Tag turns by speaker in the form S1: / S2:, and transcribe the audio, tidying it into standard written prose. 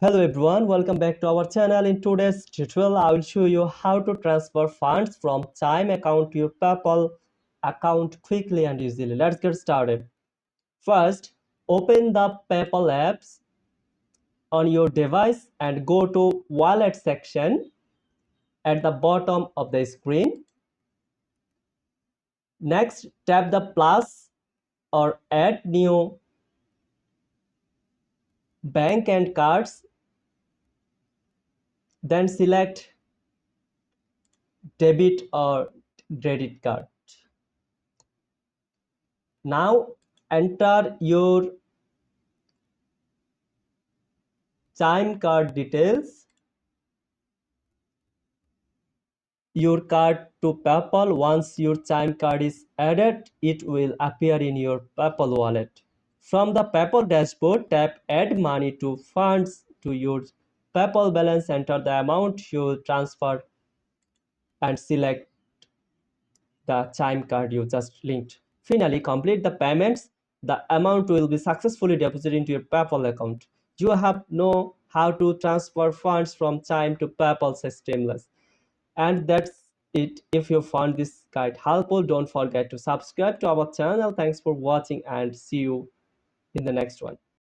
S1: Hello everyone, welcome back to our channel. In today's tutorial, I will show you how to transfer funds from Chime account to your PayPal account quickly and easily. Let's get started. First, open the PayPal apps on your device and go to Wallet section at the bottom of the screen. Next, tap the plus or add new bank and cards. Then select debit or credit card. Now enter your Chime card details, your card to PayPal. Once your Chime card is added, it will appear in your PayPal wallet. From the PayPal dashboard, tap Add Money to Funds to your PayPal balance, enter the amount you transfer and select the Chime card you just linked. Finally, complete the payments. The amount will be successfully deposited into your PayPal account. You have know how to transfer funds from Chime to PayPal seamless. And that's it. If you found this guide helpful, don't forget to subscribe to our channel. Thanks for watching and see you in the next one.